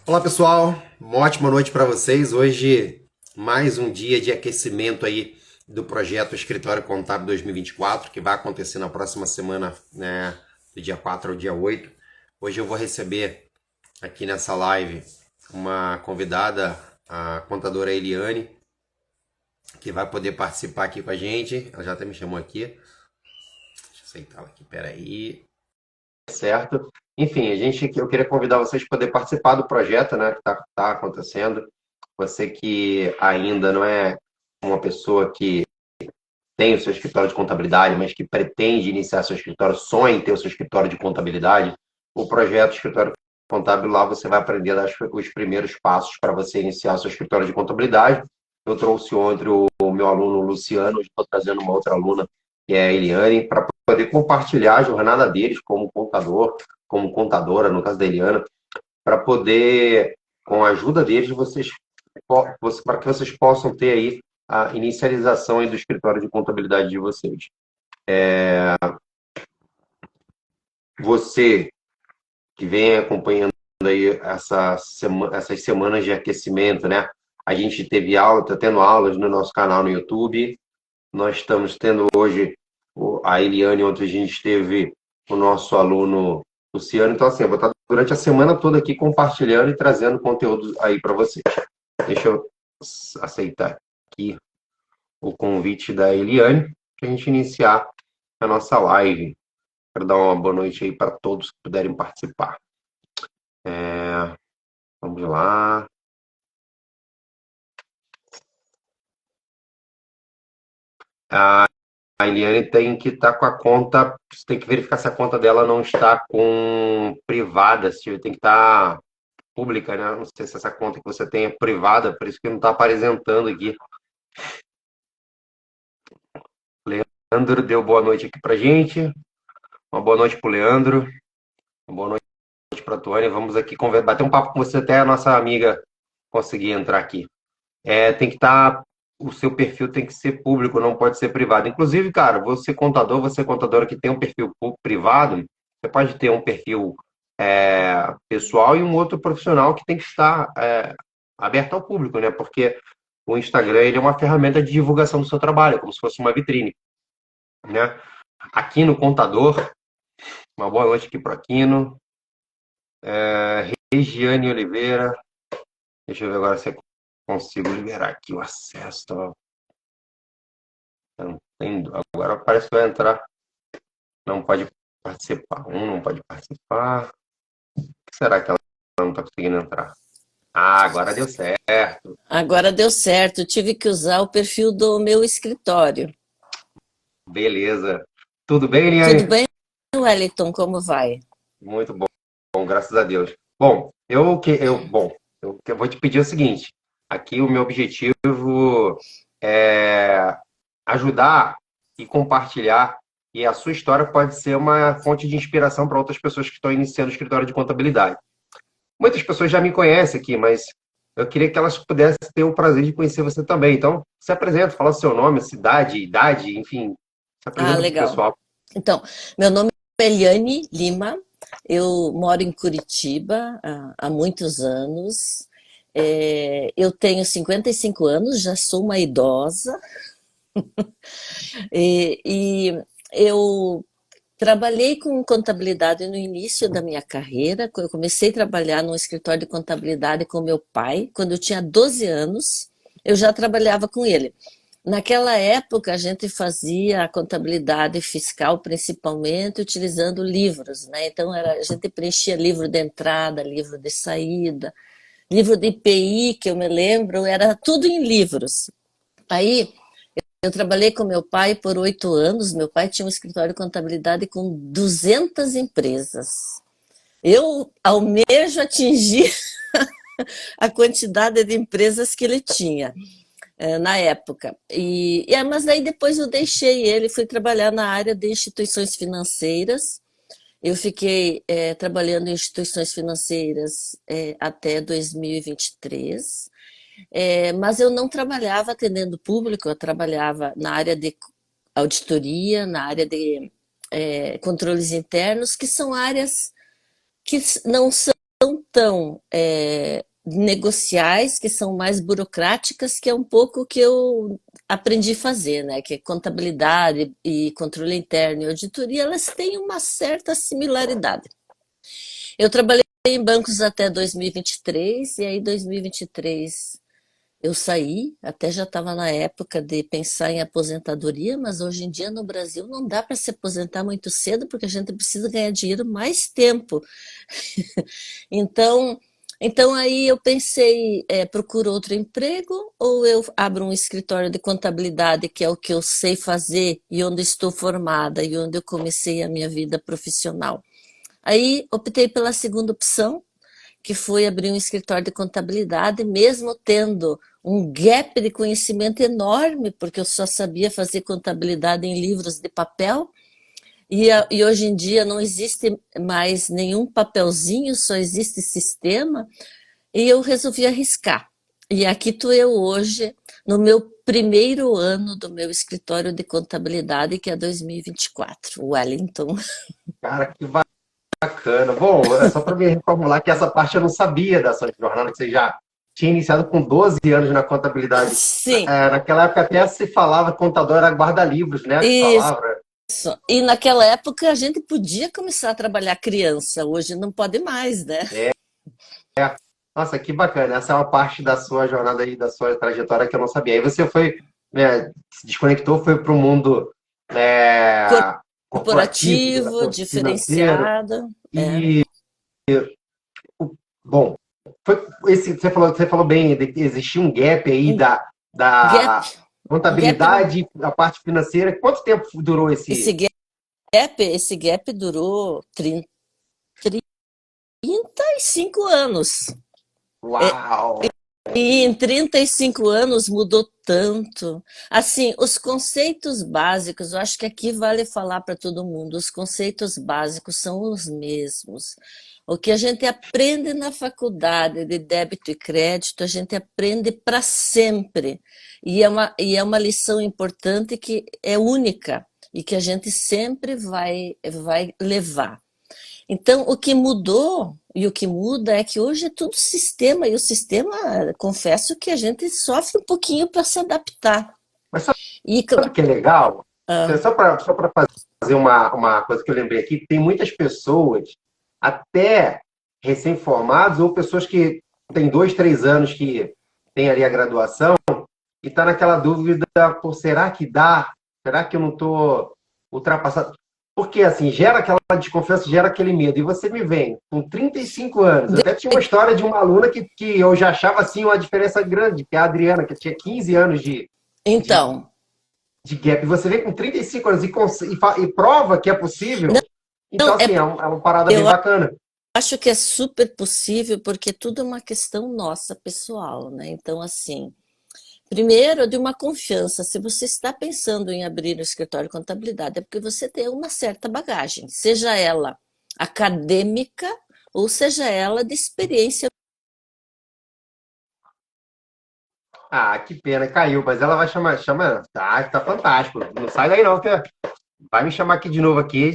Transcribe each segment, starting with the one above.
Olá pessoal, uma ótima noite para vocês. Hoje mais um dia de aquecimento aí do projeto Escritório Contábil 2024, que vai acontecer na próxima semana, né, do dia 4 ao dia 8. Hoje eu vou receber aqui nessa live uma convidada, a contadora Eliane, que vai poder participar aqui com a gente. Ela já até me chamou aqui. Deixa eu aceitar ela aqui, peraí. Certo. Enfim, eu queria convidar vocês para poder participar do projeto, né, que tá acontecendo. Você que ainda não é uma pessoa que tem o seu escritório de contabilidade, mas que pretende iniciar seu escritório, sonha em ter o seu escritório de contabilidade, o projeto Escritório Contábil, lá você vai aprender a dar os primeiros passos para você iniciar seu escritório de contabilidade. Eu trouxe ontem o meu aluno Luciano, hoje estou trazendo uma outra aluna, que é a Eliane, para poder compartilhar a jornada deles como contador, como contadora, no caso da Eliana, para poder, com a ajuda deles, para que vocês possam ter aí a inicialização aí do escritório de contabilidade de vocês. Você que vem acompanhando aí essas semanas de aquecimento, né? A gente teve aula, está tendo aulas no nosso canal no YouTube. Nós estamos tendo hoje a Eliane, ontem a gente teve o nosso aluno Luciano. Então, assim, eu vou estar durante a semana toda aqui compartilhando e trazendo conteúdo aí para vocês. Deixa eu aceitar aqui o convite da Eliane para a gente iniciar a nossa live. Quero dar uma boa noite aí para todos que puderem participar. Vamos lá. A Eliane tem que estar com a conta, você tem que verificar se a conta dela não está com privada, se tem que estar pública, né? Não sei se essa conta que você tem é privada, por isso que não está aparecendo aqui. Leandro deu boa noite aqui pra gente. Uma boa noite pro Leandro. Uma boa noite pra Tônia. Vamos aqui bater um papo com você até a nossa amiga conseguir entrar aqui. Tem que estar, o seu perfil tem que ser público, não pode ser privado. Inclusive, cara, você é contadora que tem um perfil privado, você pode ter um perfil pessoal e um outro profissional que tem que estar aberto ao público, né? Porque o Instagram ele é uma ferramenta de divulgação do seu trabalho, como se fosse uma vitrine, né? Aqui no Contador, uma boa noite aqui para Aquino, Regiane Oliveira, deixa eu ver agora se eu consigo liberar aqui o acesso. Agora parece que vai entrar, não pode participar. Não pode participar. O que será que ela não está conseguindo entrar? Ah, agora deu certo. Agora deu certo, eu tive que usar o perfil do meu escritório. Beleza. Tudo bem, Tudo Eliane? bem, Wellington? Como vai? Muito bom, graças a Deus. Bom, eu vou te pedir o seguinte. Aqui o meu objetivo é ajudar e compartilhar. E a sua história pode ser uma fonte de inspiração para outras pessoas que estão iniciando o escritório de contabilidade. Muitas pessoas já me conhecem aqui, mas eu queria que elas pudessem ter o prazer de conhecer você também. Então, se apresenta, fala seu nome, cidade, idade, enfim, se Ah, apresenta para o legal. pessoal. Então, meu nome é Eliane Lima, eu moro em Curitiba há muitos anos. Eu tenho 55 anos, já sou uma idosa, e eu trabalhei com contabilidade no início da minha carreira. Eu comecei a trabalhar num escritório de contabilidade com meu pai. Quando eu tinha 12 anos, eu já trabalhava com ele. Naquela época, a gente fazia a contabilidade fiscal principalmente utilizando livros, né? Então, a gente preenchia livro de entrada, livro de saída, livro de IPI, que eu me lembro, era tudo em livros. Aí, eu trabalhei com meu pai por 8 anos. Meu pai tinha um escritório de contabilidade com 200 empresas. Eu almejo atingir a quantidade de empresas que ele tinha na época. Mas aí depois eu deixei ele, fui trabalhar na área de instituições financeiras. Eu fiquei trabalhando em instituições financeiras até 2023. Mas eu não trabalhava atendendo público, eu trabalhava na área de auditoria, na área de controles internos, que são áreas que não são tão negociais, que são mais burocráticas, que é um pouco o que eu aprendi a fazer, né? Que é contabilidade e controle interno e auditoria, elas têm uma certa similaridade. Eu trabalhei em bancos até 2023, e aí 2023 eu saí, até já estava na época de pensar em aposentadoria, mas hoje em dia no Brasil não dá para se aposentar muito cedo, porque a gente precisa ganhar dinheiro mais tempo. Então, então aí eu pensei, procuro outro emprego ou eu abro um escritório de contabilidade, que é o que eu sei fazer e onde estou formada e onde eu comecei a minha vida profissional. Aí optei pela segunda opção, que foi abrir um escritório de contabilidade, mesmo tendo um gap de conhecimento enorme, porque eu só sabia fazer contabilidade em livros de papel, e hoje em dia não existe mais nenhum papelzinho, só existe sistema, e eu resolvi arriscar. E aqui estou eu hoje, no meu primeiro ano do meu escritório de contabilidade, que é 2024, Wellington. Cara, que bacana. Bom, é só para me reformular que essa parte eu não sabia da sua jornada, que você já tinha iniciado com 12 anos na contabilidade. Sim, Naquela época até se falava contador era guarda-livros, né? Que isso. falava. E naquela época a gente podia começar a trabalhar criança, hoje não pode mais, né? Nossa, que bacana. Essa é uma parte da sua jornada aí, da sua trajetória que eu não sabia. Aí você foi, né, se desconectou, foi para o mundo corporativo, Corporativo, financeiro. diferenciado. E, bom, você falou bem, de que existia um gap aí Um gap, da um gap, contabilidade, a parte financeira. Quanto tempo durou esse esse? esse gap durou 35 anos. Uau! E em 35 anos mudou tanto. Assim, os conceitos básicos, eu acho que aqui vale falar para todo mundo, os conceitos básicos são os mesmos. O que a gente aprende na faculdade de débito e crédito, a gente aprende para sempre. E é uma lição importante que é única e que a gente sempre vai levar. Então, o que mudou e o que muda é que hoje é tudo sistema, e o sistema, confesso que a gente sofre um pouquinho para se adaptar. Mas sabe E, o que é legal? ah, Só para fazer uma coisa que eu lembrei aqui, tem muitas pessoas, até recém-formados, ou pessoas que têm 2, 3 anos que têm ali a graduação, e está naquela dúvida, pô, será que dá? Será que eu não estou ultrapassado? Porque, assim, gera aquela desconfiança, gera aquele medo. E você me vem com 35 anos. Até tinha uma história de uma aluna que eu já achava, assim, uma diferença grande, que é a Adriana, que tinha 15 anos de, então, de gap. E você vem com 35 anos e prova que é possível. Então, não, assim, é uma parada bem eu bacana. acho que é super possível, porque tudo é uma questão nossa, pessoal, né? Então, assim, primeiro, de uma confiança. Se você está pensando em abrir um escritório de contabilidade, é porque você tem uma certa bagagem, seja ela acadêmica ou seja ela de experiência. Ah, que pena, caiu. Mas ela vai chamar, chama, tá fantástico. Não sai daí não, que vai me chamar aqui de novo aqui.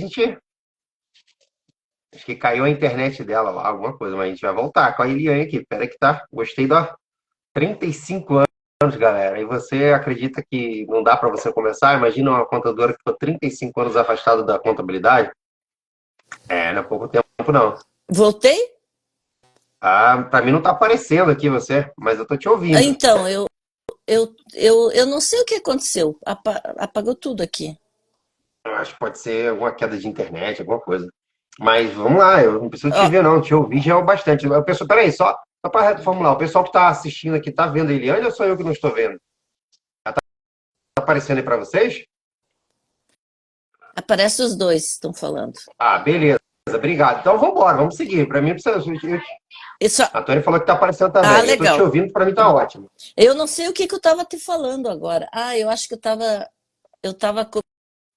Acho que caiu a internet dela lá, alguma coisa, mas a gente vai voltar com a Eliane aqui. Pera que tá. Gostei da 35 anos, galera. E você acredita que não dá para você começar? Imagina uma contadora que ficou 35 anos afastada da contabilidade. Não é pouco tempo, não. Voltei? Ah, para mim não tá aparecendo aqui você, mas eu tô te ouvindo. Então, eu não sei o que aconteceu. Apagou tudo aqui. Eu acho que pode ser alguma queda de internet, alguma coisa. Mas vamos lá, eu não preciso Ó, te ver, não. Te ouvir já é o bastante. O pessoal, peraí, só para reformular, o pessoal que está assistindo aqui tá vendo a Eliane ou sou eu que não estou vendo? Tá aparecendo aí para vocês? aparece os dois, estão falando. Ah, beleza. Obrigado. Então vamos embora, vamos seguir. Para mim, precisa. Isso, A Tony falou que tá aparecendo ah, também. Eu tô te legal. ouvindo, para mim tá ótimo. Eu não sei o que eu estava te falando agora. Ah, eu acho que eu estava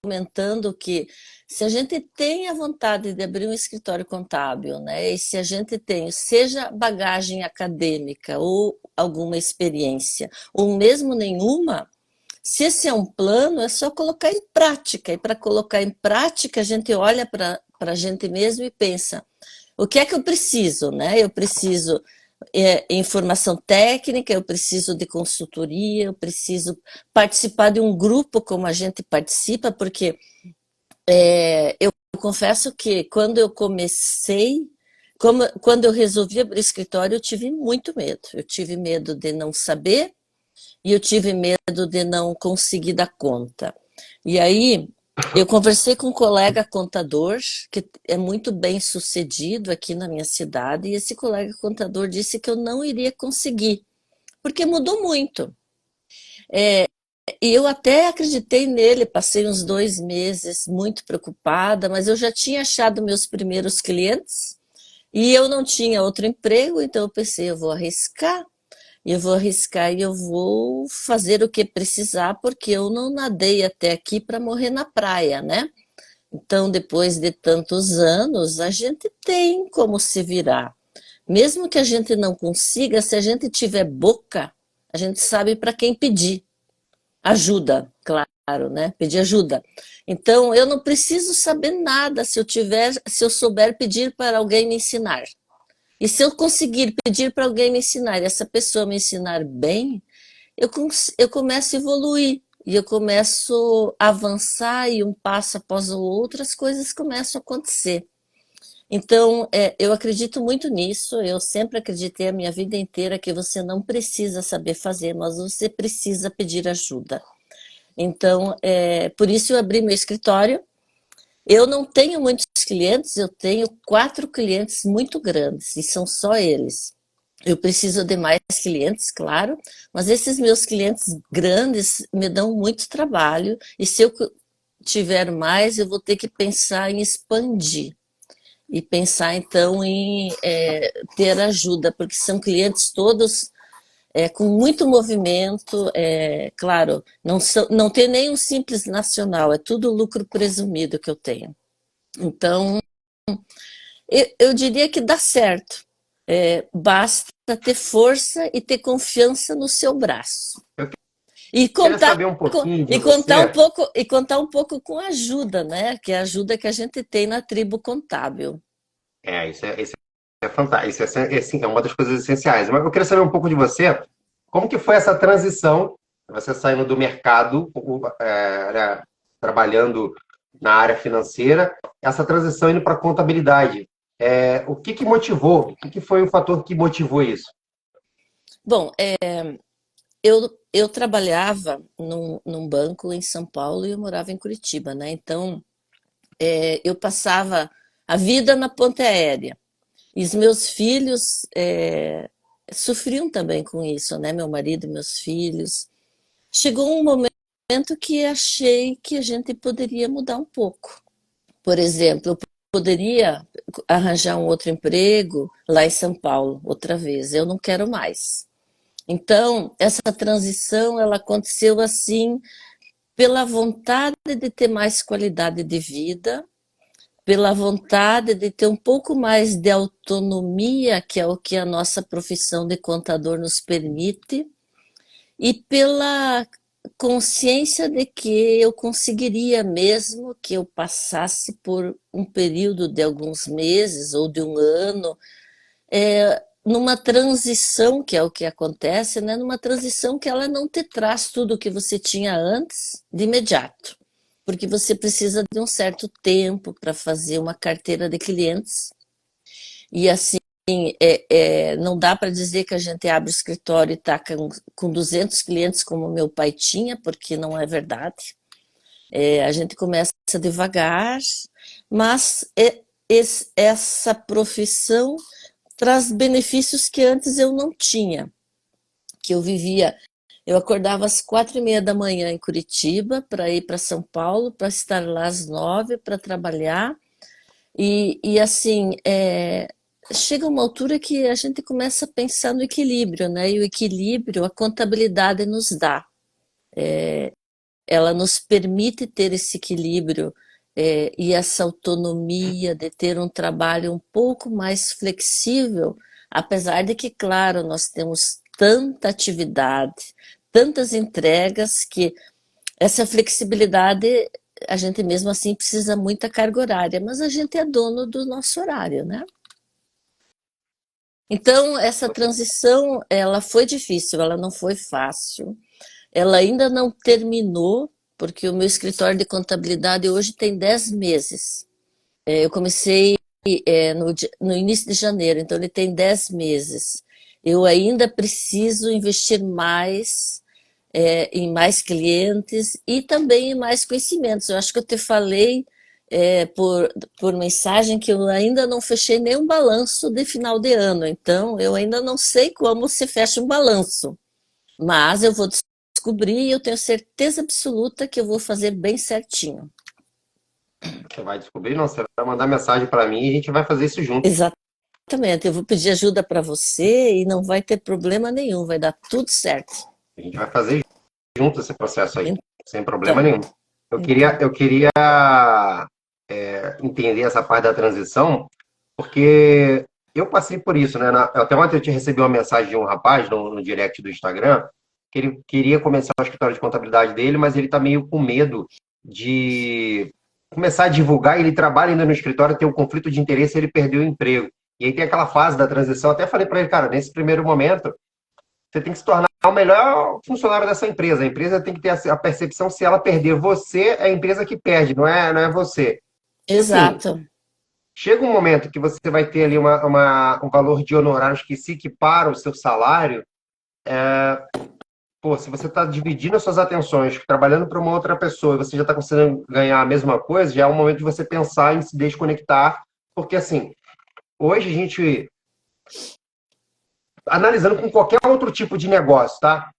comentando que se a gente tem a vontade de abrir um escritório contábil, né, e se a gente tem, seja bagagem acadêmica ou alguma experiência, ou mesmo nenhuma, se esse é um plano, é só colocar em prática. E para colocar em prática, a gente olha para a gente mesmo e pensa: o que é que eu preciso, né? Eu preciso informação técnica, eu preciso de consultoria, eu preciso participar de um grupo como a gente participa, porque eu confesso que quando eu comecei, quando eu resolvi abrir o escritório, eu tive muito medo. Eu tive medo de não saber e eu tive medo de não conseguir dar conta. E aí eu conversei com um colega contador que é muito bem sucedido aqui na minha cidade, e esse colega contador disse que eu não iria conseguir, porque mudou muito. E eu até acreditei nele, passei uns 2 meses muito preocupada, mas eu já tinha achado meus primeiros clientes e eu não tinha outro emprego, então eu pensei, eu vou arriscar e eu vou fazer o que precisar, porque eu não nadei até aqui para morrer na praia, né? Então, depois de tantos anos, a gente tem como se virar. Mesmo que a gente não consiga, se a gente tiver boca, a gente sabe para quem pedir. Ajuda, claro, né? Pedir ajuda. Então, eu não preciso saber nada se eu souber pedir para alguém me ensinar. E se eu conseguir pedir para alguém me ensinar e essa pessoa me ensinar bem, eu começo a evoluir e eu começo a avançar e um passo após o outro as coisas começam a acontecer. Então, eu acredito muito nisso, eu sempre acreditei a minha vida inteira que você não precisa saber fazer, mas você precisa pedir ajuda. Então, por isso eu abri meu escritório. Eu não tenho muitos clientes, eu tenho 4 clientes muito grandes e são só eles. Eu preciso de mais clientes, claro, mas esses meus clientes grandes me dão muito trabalho e se eu tiver mais, eu vou ter que pensar em expandir e pensar então em ter ajuda, porque são clientes todos com muito movimento, claro, não tem nem um simples nacional, é tudo lucro presumido que eu tenho. Então, eu diria que dá certo. Basta ter força e ter confiança no seu braço. Eu E queria contar, saber um pouquinho de e contar um você. pouco, e contar um pouco com ajuda, né? Que é a ajuda que a gente tem na tribo contábil. Isso é fantástico. Isso é uma das coisas essenciais. Mas eu queria saber um pouco de você. Como que foi essa transição? Você saindo do mercado, né, trabalhando na área financeira, essa transição indo para a contabilidade. O que que motivou? O que que foi o fator que motivou isso? Bom, eu trabalhava num banco em São Paulo e eu morava em Curitiba, né? Então, eu passava a vida na ponte aérea. E os meus filhos sofriam também com isso, né? Meu marido e meus filhos. Chegou um momento que achei que a gente poderia mudar um pouco. Por exemplo, eu poderia arranjar um outro emprego lá em São Paulo, outra vez. Eu não quero mais. Então, essa transição ela aconteceu assim pela vontade de ter mais qualidade de vida, pela vontade de ter um pouco mais de autonomia, que é o que a nossa profissão de contador nos permite, e pela consciência de que eu conseguiria, mesmo que eu passasse por um período de alguns meses ou de um ano, numa transição, que é o que acontece, né? Numa transição que ela não te traz tudo o que você tinha antes de imediato, porque você precisa de um certo tempo para fazer uma carteira de clientes e assim não dá para dizer que a gente abre o escritório e está com 200 clientes como meu pai tinha, porque não é verdade. A gente começa devagar, mas essa profissão traz benefícios que antes eu não tinha, que eu vivia. Eu acordava às 4:30 da manhã em Curitiba para ir para São Paulo, para estar lá às 9 para trabalhar. E assim, chega uma altura que a gente começa a pensar no equilíbrio, né? E o equilíbrio a contabilidade nos dá. Ela nos permite ter esse equilíbrio e essa autonomia de ter um trabalho um pouco mais flexível, apesar de que, claro, nós temos tanta atividade, tantas entregas que essa flexibilidade a gente mesmo assim precisa muita carga horária, mas a gente é dono do nosso horário, né? Então, essa transição, ela foi difícil, ela não foi fácil. Ela ainda não terminou, porque o meu escritório de contabilidade hoje tem 10 meses. Eu comecei no início de janeiro, então ele tem 10 meses. Eu ainda preciso investir mais em mais clientes e também em mais conhecimentos. Eu acho que eu te falei por mensagem que eu ainda não fechei nenhum balanço de final de ano, então eu ainda não sei como se fecha um balanço, mas eu vou descobrir e eu tenho certeza absoluta que eu vou fazer bem certinho. Você vai descobrir, não, você vai mandar mensagem para mim e a gente vai fazer isso junto. Exatamente, eu vou pedir ajuda para você e não vai ter problema nenhum, vai dar tudo certo. A gente vai fazer junto esse processo aí, sem problema Então, nenhum. Eu queria, então. eu queria entender essa parte da transição, porque eu passei por isso, né? Até ontem eu tinha recebido uma mensagem de um rapaz no direct do Instagram, que ele queria começar o escritório de contabilidade dele, mas ele está meio com medo de começar a divulgar. Ele trabalha ainda no escritório, tem um conflito de interesse, ele perdeu o emprego. E aí tem aquela fase da transição. Até falei para ele, cara, nesse primeiro momento, você tem que se tornar o melhor funcionário dessa empresa. A empresa tem que ter a percepção, se ela perder você, é a empresa que perde, não é você. E assim, Exato. chega um momento que você vai ter ali um valor de honorários que se equipara ao seu salário. Pô, se você está dividindo as suas atenções, trabalhando para uma outra pessoa, e você já está conseguindo ganhar a mesma coisa, já é o momento de você pensar em se desconectar, porque assim, hoje a gente, analisando com qualquer outro tipo de negócio, tá?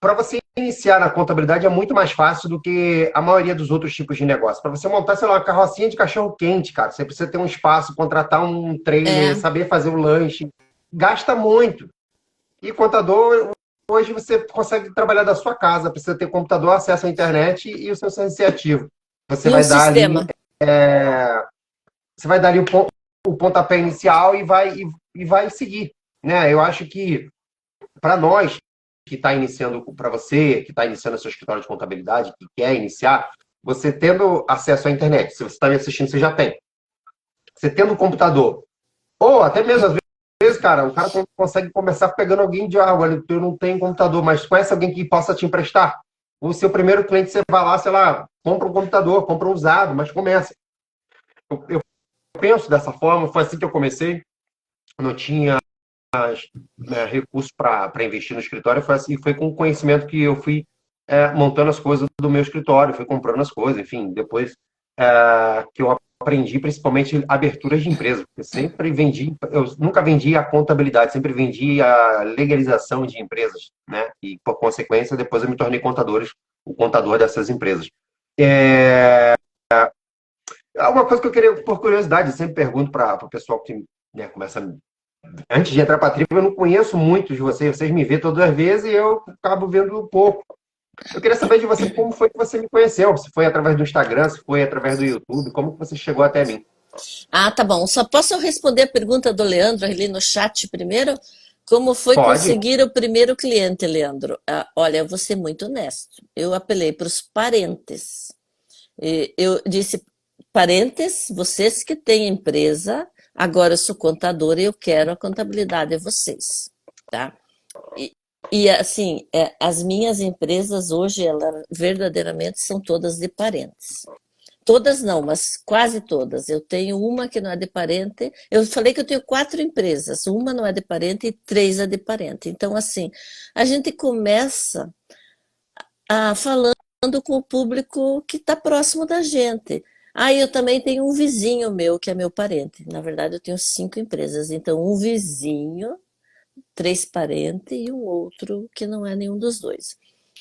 Para você iniciar na contabilidade é muito mais fácil do que a maioria dos outros tipos de negócio. Para você montar, sei lá, uma carrocinha de cachorro-quente, cara, você precisa ter um espaço, contratar um trailer, É, saber fazer o lanche. Gasta muito. E contador, hoje você consegue trabalhar da sua casa, precisa ter computador, acesso à internet e o seu iniciativo. Você e um vai dar ali, sistema. você vai dar ali o pontapé inicial e vai seguir. Né? Eu acho que para nós que está iniciando, para você que está iniciando seu escritório de contabilidade, que quer iniciar, você tendo acesso à internet, se você está me assistindo, você já tem. Você tendo um computador, ou até mesmo às vezes, cara, o cara consegue começar pegando alguém de olha, eu não tenho computador, mas conhece alguém que possa te emprestar. O seu primeiro cliente, você vai lá, sei lá, compra um computador, compra um usado, mas começa. Eu penso dessa forma, foi assim que eu comecei. Não tinha recursos para investir no escritório, foi assim, foi com o conhecimento que eu fui montando as coisas do meu escritório, fui comprando as coisas, enfim, depois que eu aprendi principalmente aberturas de empresa, porque eu nunca vendi a contabilidade, sempre vendi a legalização de empresas, né? E por consequência, depois eu me tornei o contador dessas empresas. Uma coisa que eu queria, por curiosidade, eu sempre pergunto para o pessoal que começa antes de entrar para a tribo, eu não conheço muito de vocês. Vocês me vêem todas as vezes e eu acabo vendo pouco. Eu queria saber de você como foi que você me conheceu. Se foi através do Instagram, se foi através do YouTube, como que você chegou até mim? Ah, tá bom. Só posso responder a pergunta do Leandro ali no chat primeiro? Como foi Pode. conseguir o primeiro cliente, Leandro? Olha, eu vou ser muito honesto. Eu apelei para os parentes. Eu disse, parentes, vocês que têm empresa, agora eu sou contadora e eu quero a contabilidade de vocês, tá? E, e assim, as minhas empresas hoje, elas verdadeiramente são todas de parentes. Todas não, mas quase todas. Eu tenho uma que não é de parente. Eu falei que eu tenho 4 empresas. Uma não é de parente e 3 é de parente. Então, assim, a gente começa falando com o público que está próximo da gente. Eu também tenho um vizinho meu que é meu parente. Na verdade, eu tenho 5 empresas. Então, um vizinho, 3 parentes e um outro que não é nenhum dos dois.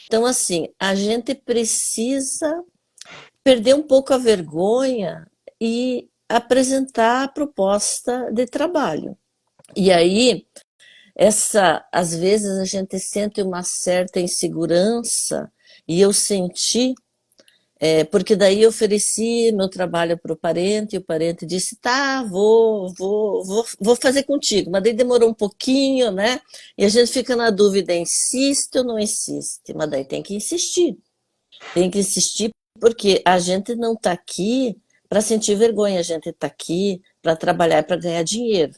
Então, assim, a gente precisa perder um pouco a vergonha e apresentar a proposta de trabalho. E aí, às vezes a gente sente uma certa insegurança, e eu senti, porque daí eu ofereci meu trabalho para o parente, e o parente disse, tá, vou fazer contigo, mas daí demorou um pouquinho, né? E a gente fica na dúvida, insiste ou não insiste? Mas daí tem que insistir porque a gente não está aqui para sentir vergonha, a gente está aqui para trabalhar e para ganhar dinheiro.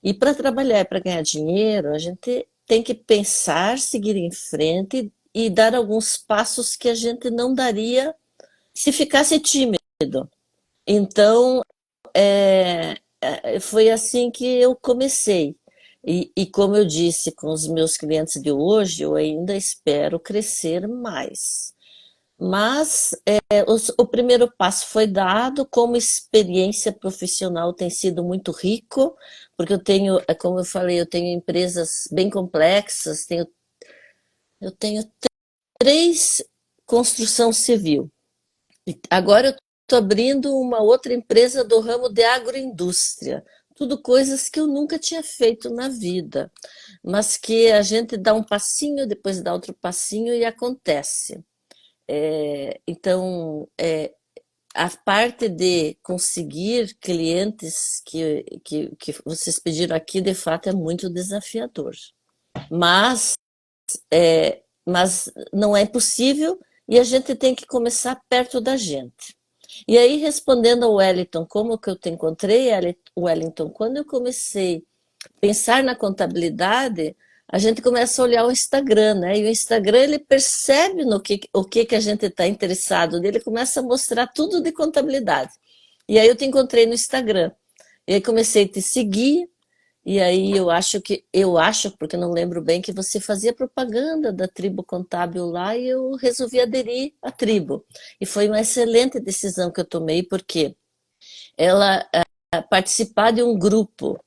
E para trabalhar, para ganhar dinheiro, a gente tem que pensar, seguir em frente e dar alguns passos que a gente não daria se ficasse tímido. Então, foi assim que eu comecei. E como eu disse com os meus clientes de hoje, eu ainda espero crescer mais. Mas o primeiro passo foi dado, como experiência profissional tem sido muito rico, porque eu tenho, como eu falei, eu tenho empresas bem complexas, eu tenho três construção civil. Agora eu estou abrindo uma outra empresa do ramo de agroindústria. Tudo coisas que eu nunca tinha feito na vida, mas que a gente dá um passinho, depois dá outro passinho e acontece. Então, a parte de conseguir clientes que vocês pediram aqui, de fato, é muito desafiador. Mas, mas não é impossível e a gente tem que começar perto da gente. E aí, respondendo ao Wellington, como que eu te encontrei, Wellington, quando eu comecei a pensar na contabilidade, a gente começa a olhar o Instagram, né? E o Instagram, ele percebe no o que a gente está interessado, ele começa a mostrar tudo de contabilidade. E aí eu te encontrei no Instagram. E aí comecei a te seguir, e aí eu acho, porque não lembro bem, que você fazia propaganda da tribo contábil lá e eu resolvi aderir à tribo. E foi uma excelente decisão que eu tomei, porque ela participar de um grupo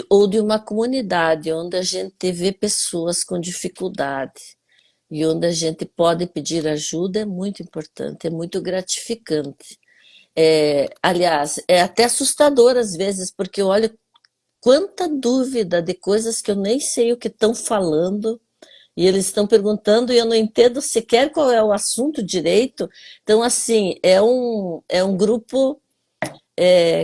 ou de uma comunidade onde a gente vê pessoas com dificuldade e onde a gente pode pedir ajuda é muito importante, é muito gratificante. Aliás, é até assustador às vezes, porque eu olho quanta dúvida de coisas que eu nem sei o que estão falando, e eles estão perguntando e eu não entendo sequer qual é o assunto direito. Então, assim, é um grupo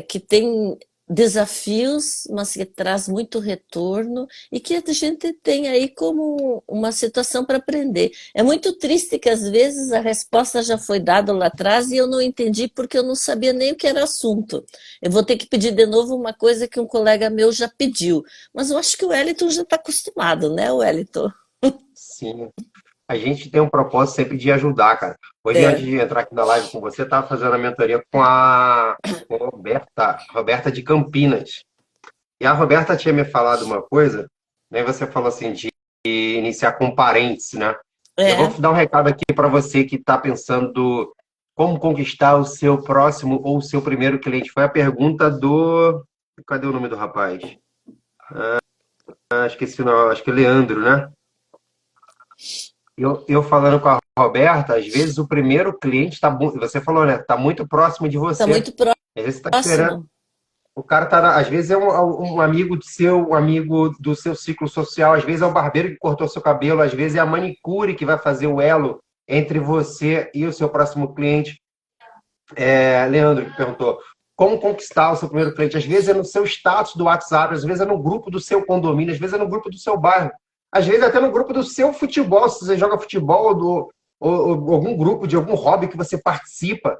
que tem desafios, mas que traz muito retorno e que a gente tem aí como uma situação para aprender. É muito triste que às vezes a resposta já foi dada lá atrás e eu não entendi porque eu não sabia nem o que era assunto. Eu vou ter que pedir de novo uma coisa que um colega meu já pediu, mas eu acho que o Wellington já está acostumado, né, Wellington? Sim. A gente tem um propósito sempre de ajudar, cara. Hoje, antes É, de entrar aqui na live com você, eu estava fazendo a mentoria com a Roberta de Campinas. E a Roberta tinha me falado uma coisa, né? Você falou assim, de iniciar com parentes, né? Eu vou é. dar um recado aqui para você que está pensando como conquistar o seu próximo ou o seu primeiro cliente. Foi a pergunta do. Cadê o nome do rapaz? Esqueci, não, acho que é Leandro, né? Eu falando com a Roberta, às vezes o primeiro cliente está, você falou, né? Está muito próximo de Está você. muito Às vezes você está esperando. próximo. O cara tá, às vezes é um amigo do seu, um amigo do seu ciclo social, às vezes é o barbeiro que cortou seu cabelo, às vezes é a manicure que vai fazer o elo entre você e o seu próximo cliente. Leandro que perguntou como conquistar o seu primeiro cliente. Às vezes é no seu status do WhatsApp, às vezes é no grupo do seu condomínio, às vezes é no grupo do seu bairro, às vezes é até no grupo do seu futebol, se você joga futebol ou algum grupo de algum hobby que você participa.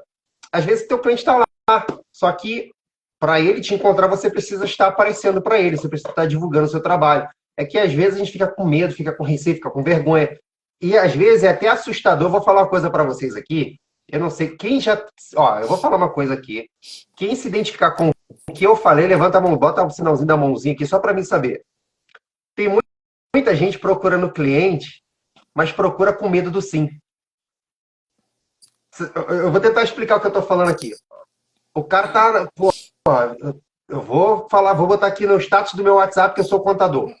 Às vezes o teu cliente está lá, só que para ele te encontrar, você precisa estar aparecendo para ele, você precisa estar divulgando o seu trabalho. É que às vezes a gente fica com medo, fica com receio, fica com vergonha. E às vezes é até assustador. Eu vou falar uma coisa para vocês aqui. Eu não sei quem já. Ó, eu vou falar uma coisa aqui. Quem se identificar com o que eu falei, levanta a mão, bota o sinalzinho da mãozinha aqui, só para mim saber. Tem muita gente procurando cliente, mas procura com medo do sim. Eu vou tentar explicar o que eu estou falando aqui. O cara tá. Pô, eu vou falar, vou botar aqui no status do meu WhatsApp que eu sou contador.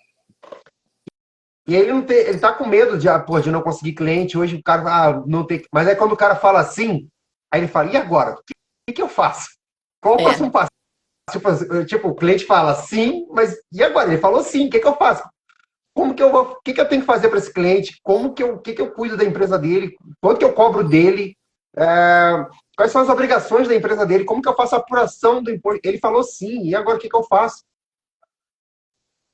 E ele não tem, ele tá com medo de não conseguir cliente. Hoje o cara não tem. Mas aí quando o cara fala assim, aí ele fala, e agora? O que eu faço? Qual o É, próximo passo? Tipo, o cliente fala sim, mas e agora? Ele falou sim, o que eu faço? Como que eu vou, o que eu tenho que fazer para esse cliente? O que eu cuido da empresa dele? Quanto que eu cobro dele? Quais são as obrigações da empresa dele? Como que eu faço a apuração do imposto? Ele falou sim, e agora o que eu faço?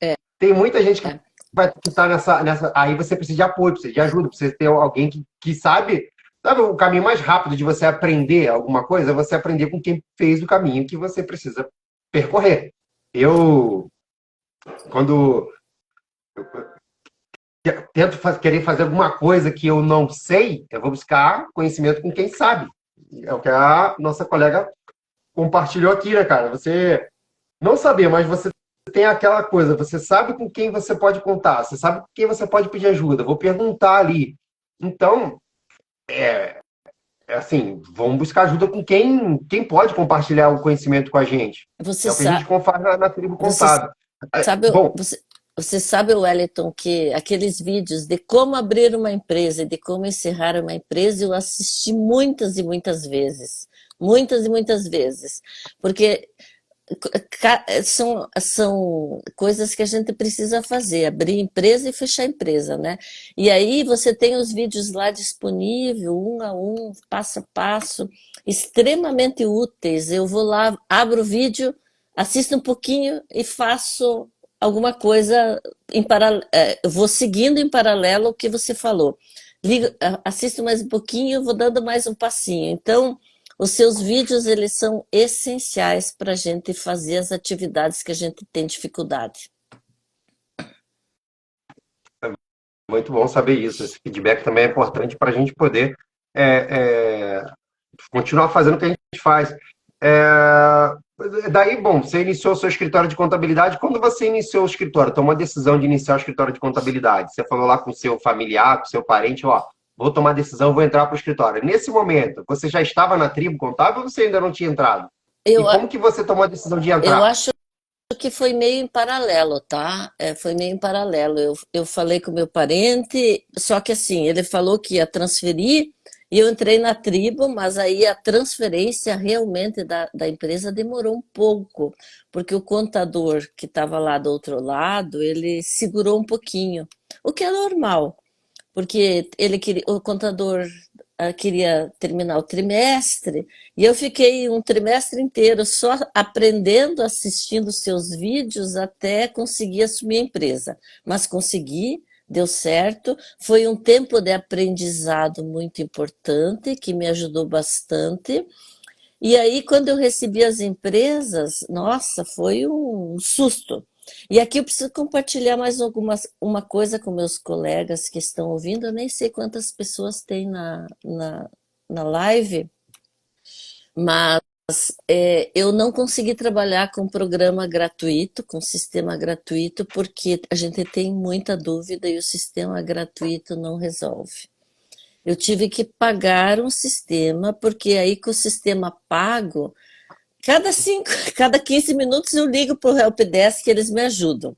é, Tem muita gente que é. vai estar nessa. Aí você precisa de apoio, precisa de ajuda, precisa ter alguém que sabe. Sabe o caminho mais rápido de você aprender alguma coisa? É você aprender com quem fez o caminho que você precisa percorrer. Eu Quando eu tento querer fazer alguma coisa que eu não sei, eu vou buscar conhecimento com quem sabe. É o que a nossa colega compartilhou aqui, né, cara? Você não sabia, mas você tem aquela coisa, você sabe com quem você pode contar, você sabe com quem você pode pedir ajuda, vou perguntar ali. Então, assim, vamos buscar ajuda com quem pode compartilhar o conhecimento com a gente. Você É o que a gente sabe, faz na tribo você contábil. sabe, Bom, você sabe, Wellington, que aqueles vídeos de como abrir uma empresa e de como encerrar uma empresa, eu assisti muitas e muitas vezes. Muitas e muitas vezes. Porque são coisas que a gente precisa fazer, abrir empresa e fechar empresa, né? E aí você tem os vídeos lá disponíveis, um a um, passo a passo, extremamente úteis. Eu vou lá, abro o vídeo, assisto um pouquinho e faço alguma coisa em paralelo, vou seguindo em paralelo o que você falou. Ligo, assisto mais um pouquinho, vou dando mais um passinho. Então, os seus vídeos, eles são essenciais para a gente fazer as atividades que a gente tem dificuldade. muito bom saber isso. Esse feedback também é importante para a gente poder é, continuar fazendo o que a gente faz. Daí, bom, você iniciou o seu escritório de contabilidade. Quando você iniciou o escritório, tomou a decisão de iniciar o escritório de contabilidade, você falou lá com o seu familiar, com o seu parente, ó, vou tomar a decisão, vou entrar para o escritório. Nesse momento, você já estava na tribo contábil ou você ainda não tinha entrado? E Eu, como que você tomou a decisão de eu entrar? acho que foi meio em paralelo, tá? Foi meio em paralelo. Eu falei com meu parente, só que assim, ele falou que ia transferir e eu entrei na tribo, mas aí a transferência realmente da empresa demorou um pouco, porque o contador que estava lá do outro lado, ele segurou um pouquinho, o que é normal. Porque ele queria, o contador queria terminar o trimestre, e eu fiquei um trimestre inteiro só aprendendo, assistindo seus vídeos até conseguir assumir a empresa. Mas consegui, deu certo. Foi um tempo de aprendizado muito importante, que me ajudou bastante. E aí, quando eu recebi as empresas, nossa, foi um susto. E aqui eu preciso compartilhar mais uma coisa com meus colegas que estão ouvindo. Eu nem sei quantas pessoas tem na live, mas eu não consegui trabalhar com programa gratuito, com sistema gratuito, porque a gente tem muita dúvida e o sistema gratuito não resolve. Eu tive que pagar um sistema, porque aí com o sistema pago, cada 15 minutos eu ligo para o Helpdesk que eles me ajudam.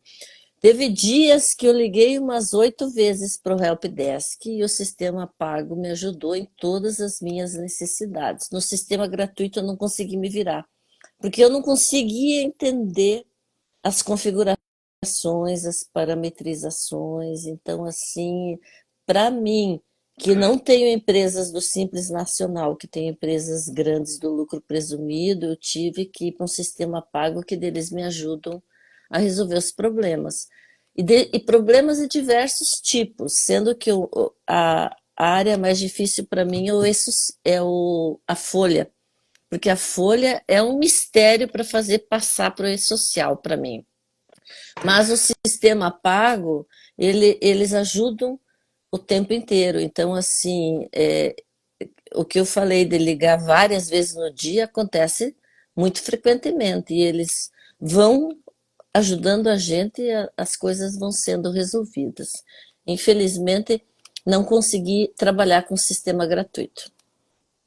Teve dias que eu liguei umas 8 vezes para o Helpdesk e o sistema pago me ajudou em todas as minhas necessidades. No sistema gratuito eu não consegui me virar, porque eu não conseguia entender as configurações, as parametrizações. Então, assim, para mim, que não tenho empresas do Simples Nacional, que tenho empresas grandes do lucro presumido, eu tive que ir para um sistema pago que deles me ajudam a resolver os problemas. E problemas de diversos tipos, sendo que a área mais difícil para mim a folha, porque a folha é um mistério para fazer passar para o e-social para mim. Mas o sistema pago, eles ajudam o tempo inteiro. Então, assim, o que eu falei de ligar várias vezes no dia acontece muito frequentemente. E eles vão ajudando a gente e as coisas vão sendo resolvidas. Infelizmente, não consegui trabalhar com sistema gratuito.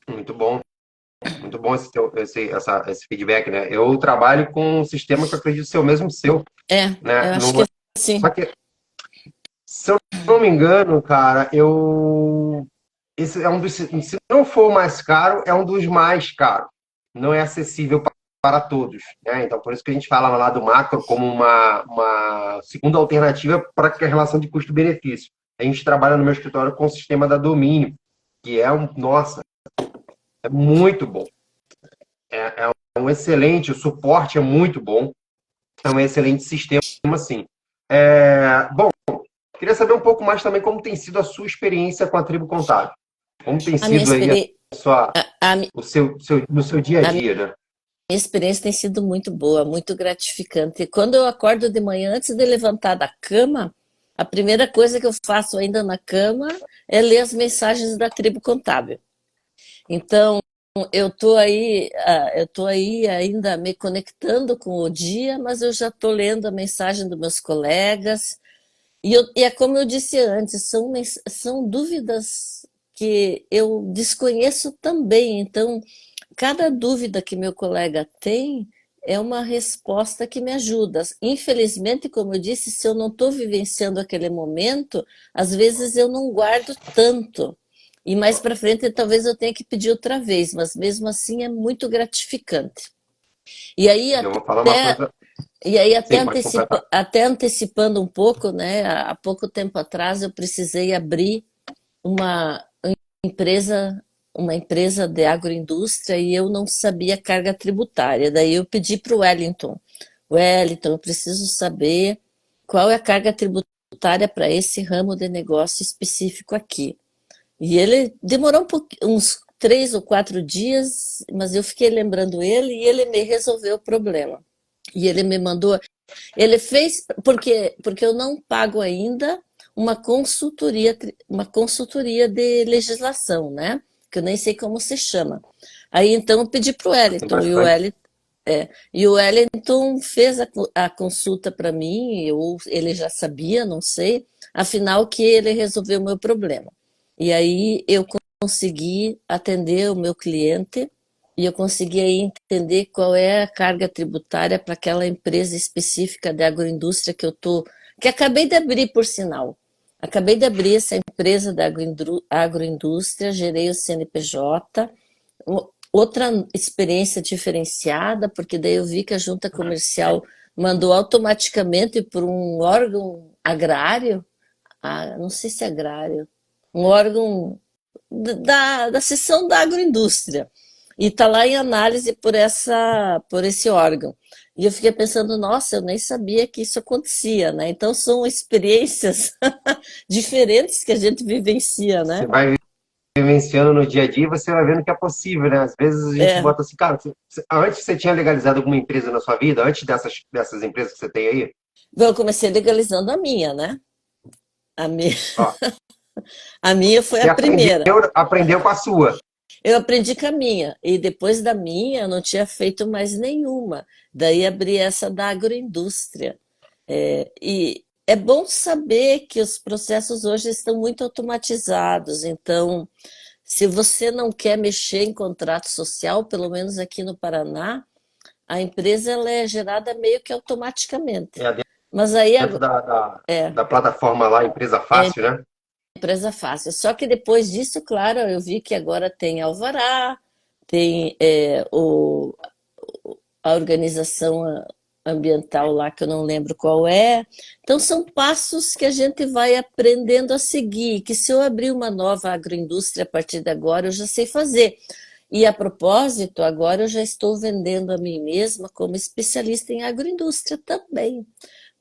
Muito bom. Muito bom esse feedback, né? Eu trabalho com um sistema que eu acredito ser o mesmo seu, né? Eu acho Não que é- sim. Só que, se eu não me engano, cara, esse é um dos, se não for o mais caro, é um dos mais caros. Não é acessível para todos, né? Então, por isso que a gente fala lá do macro como uma segunda alternativa para a relação de custo-benefício. A gente trabalha no meu escritório com o sistema da Domínio, que nossa, é muito bom. É um excelente, o suporte é muito bom, é um excelente sistema, assim. Bom, queria saber um pouco mais também como tem sido a sua experiência com a Tribo Contábil. Como tem A minha sido aí experiência. sua, A, no seu dia a a dia, né? experiência tem sido muito boa, muito gratificante. Quando eu acordo de manhã, antes de levantar da cama, a primeira coisa que eu faço ainda na cama é ler as mensagens da tribo contábil. Então, eu tô aí ainda me conectando com o dia, mas eu já estou lendo a mensagem dos meus colegas. E é como eu disse antes, são dúvidas que eu desconheço também. Então, cada dúvida que meu colega tem é uma resposta que me ajuda. Infelizmente, como eu disse, se eu não estou vivenciando aquele momento, às vezes eu não guardo tanto. E mais para frente, talvez eu tenha que pedir outra vez, mas mesmo assim é muito gratificante. E aí Eu vou falar uma até, coisa. e aí Sim, pode completar. até antecipando um pouco, né? Há pouco tempo atrás eu precisei abrir uma empresa, uma empresa de agroindústria e eu não sabia carga tributária. Daí eu pedi para o Wellington, Wellington, eu preciso saber qual é a carga tributária para esse ramo de negócio específico aqui. E ele demorou uns 3 ou 4 dias, mas eu fiquei lembrando ele e ele me resolveu o problema. E ele me mandou, ele fez, porque eu não pago ainda uma consultoria de legislação, né? Que eu nem sei como se chama. Aí então eu pedi para o Tem Wellington, bastante. e o Wellington fez a consulta para mim, ou ele já sabia, não sei, afinal que ele resolveu o meu problema. E aí eu consegui atender o meu cliente e eu consegui aí entender qual é a carga tributária para aquela empresa específica de agroindústria que acabei de abrir, por sinal. Acabei de abrir essa empresa da agroindústria, gerei o CNPJ, outra experiência diferenciada, porque daí eu vi que a junta comercial mandou automaticamente por um órgão agrário, não sei se é agrário, um órgão da seção da agroindústria. E está lá em análise por esse órgão. E eu fiquei pensando, nossa, eu nem sabia que isso acontecia, né? Então são experiências diferentes que a gente vivencia, Você né? vai vivenciando no dia a dia e você vai vendo que é possível, né? Às vezes a gente É, bota assim, cara, antes você tinha legalizado alguma empresa na sua vida, antes dessas empresas que você tem aí? bom, eu comecei legalizando a minha, né? A minha, Ó, a minha foi você a primeira. aprendeu com a sua. Eu aprendi com a minha, e depois da minha eu não tinha feito mais nenhuma. Daí abri essa da agroindústria. E é bom saber que os processos hoje estão muito automatizados, então, se você não quer mexer em contrato social, pelo menos aqui no Paraná, a empresa ela é gerada meio que automaticamente. É Mas aí dentro é, da plataforma lá, Empresa é Fácil, né? empresa fácil. Só que depois disso, claro, eu vi que agora tem alvará, tem a organização ambiental lá, que eu não lembro qual é. Então, são passos que a gente vai aprendendo a seguir, que se eu abrir uma nova agroindústria a partir de agora, eu já sei fazer. E a propósito, agora eu já estou vendendo a mim mesma como especialista em agroindústria também,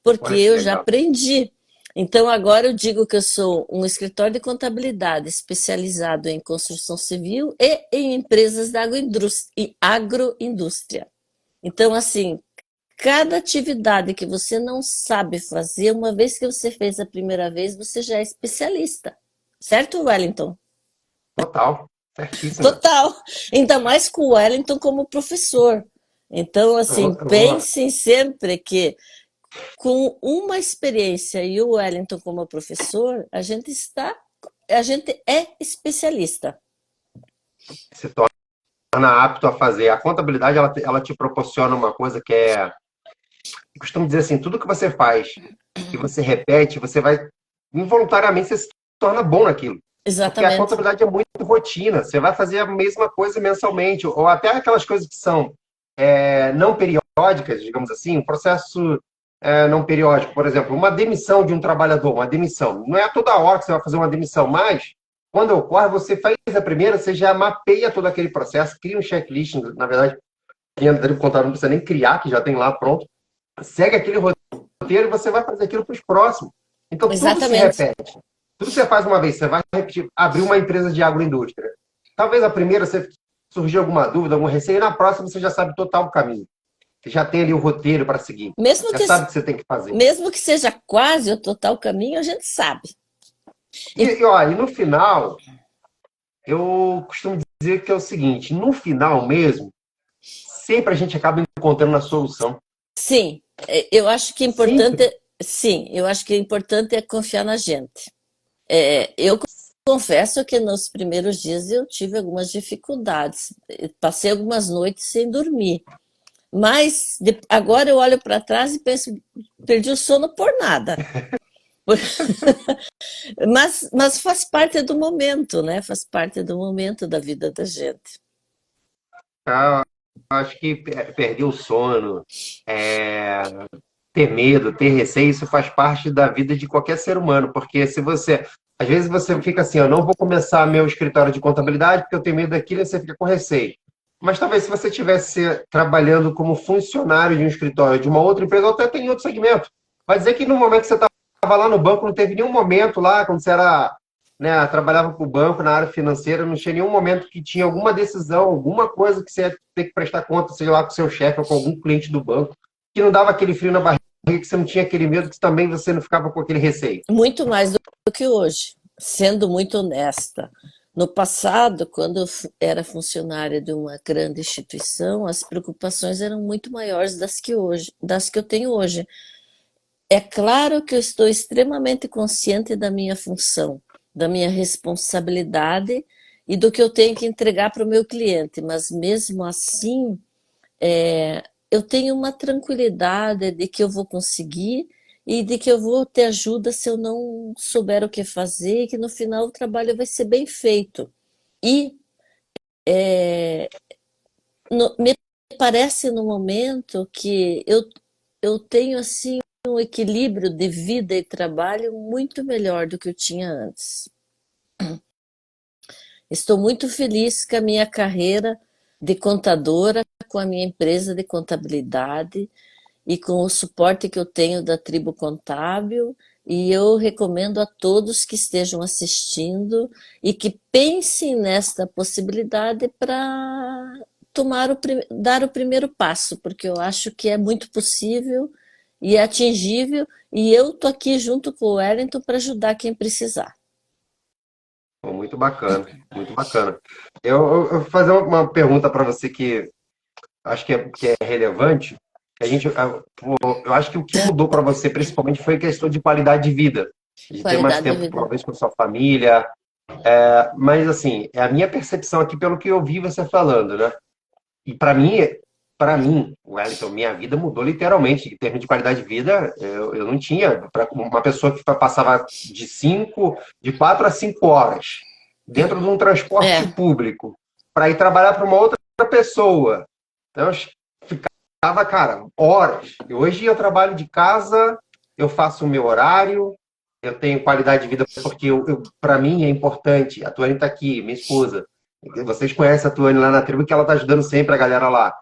porque Olha que eu já legal. aprendi. Então, agora eu digo que eu sou um escritório de contabilidade especializado em construção civil e em empresas da agroindústria. Então, assim, cada atividade que você não sabe fazer, uma vez que você fez a primeira vez, você já é especialista. Certo, Wellington? Total. Certíssima. Total. Ainda mais com o Wellington como professor. Então, assim, Eu vou, pensem sempre que com uma experiência e o Wellington como professor, a gente é especialista. se torna apto a fazer. A contabilidade, ela te proporciona uma coisa que é, eu costumo dizer assim, tudo que você faz, que você repete, você vai, involuntariamente, você se torna bom naquilo. Porque a Exatamente. contabilidade é muito rotina. Você vai fazer a mesma coisa mensalmente, ou até aquelas coisas que são não periódicas, digamos assim, um processo não periódico. Por exemplo, uma demissão de um trabalhador, uma demissão. Não é toda hora que você vai fazer uma demissão, mas quando ocorre, você faz a primeira, você já mapeia todo aquele processo, cria um checklist, na verdade, quem é contábil não precisa nem criar, que já tem lá pronto. Segue aquele roteiro e você vai fazer aquilo para os próximos. Então, tudo se Exatamente. repete. Tudo que você faz uma vez, você vai repetir, abrir uma empresa de agroindústria. Talvez a primeira você surgir alguma dúvida, algum receio, na próxima você já sabe total o caminho. Você já tem ali o roteiro para seguir. Mesmo Já que, sabe o que você tem que fazer. mesmo que seja quase o total caminho, a gente sabe. E no final, eu costumo dizer que é o seguinte, no final mesmo, sempre a gente acaba encontrando a solução. Sim, eu acho que é importante, Sempre. sim, eu acho que o importante é confiar na gente. Eu confesso que nos primeiros dias eu tive algumas dificuldades, passei algumas noites sem dormir, mas agora eu olho para trás e penso, perdi o sono por nada. Mas faz parte do momento, né? Faz parte do momento da vida da gente. Tá? Acho que perder o sono, é, ter medo, ter receio, isso faz parte da vida de qualquer ser humano, porque se você, às vezes você fica assim, eu não vou começar meu escritório de contabilidade porque eu tenho medo daquilo e você fica com receio. Mas talvez se você estivesse trabalhando como funcionário de um escritório de uma outra empresa, ou até tem outro segmento, vai dizer que no momento que você estava lá no banco, não teve nenhum momento lá, quando você era, né, trabalhava com o banco na área financeira, não tinha nenhum momento que tinha alguma decisão, alguma coisa que você ia ter que prestar conta, seja lá com o seu chefe ou com algum cliente do banco, que não dava aquele frio na barriga, que você não tinha aquele medo, que também você não ficava com aquele receio. Muito mais do que hoje, sendo muito honesta. No passado, quando eu era funcionária de uma grande instituição, as preocupações eram muito maiores das que eu tenho hoje. É claro que eu estou extremamente consciente da minha função, da minha responsabilidade e do que eu tenho que entregar para o meu cliente, mas mesmo assim, eu tenho uma tranquilidade de que eu vou conseguir e de que eu vou ter ajuda se eu não souber o que fazer, e que no final o trabalho vai ser bem feito. E me parece no momento que eu tenho assim um equilíbrio de vida e trabalho muito melhor do que eu tinha antes. Estou muito feliz com a minha carreira de contadora, com a minha empresa de contabilidade e com o suporte que eu tenho da Tribo Contábil. E eu recomendo a todos que estejam assistindo e que pensem nesta possibilidade para dar o primeiro passo, porque eu acho que é muito possível e é atingível, e eu estou aqui junto com o Wellington para ajudar quem precisar. Pô, muito bacana, muito bacana. Eu vou fazer uma pergunta para você que acho que é relevante. Eu acho que o que mudou para você principalmente foi a questão de qualidade de vida, de ter mais Qualidade de tempo, vida. talvez, com sua família. Mas, assim, é a minha percepção aqui pelo que eu ouvi você falando, né? E para mim, Wellington, minha vida mudou literalmente. Em termos de qualidade de vida, eu não tinha. Para uma pessoa que passava de 4 a 5 horas dentro de um transporte É, público para ir trabalhar para uma outra pessoa. Então, eu ficava, cara, horas. E hoje eu trabalho de casa, eu faço o meu horário, eu tenho qualidade de vida porque para mim é importante. A Tuane está aqui, minha esposa. Vocês conhecem a Tuane lá na tribo, que ela está ajudando sempre a galera lá.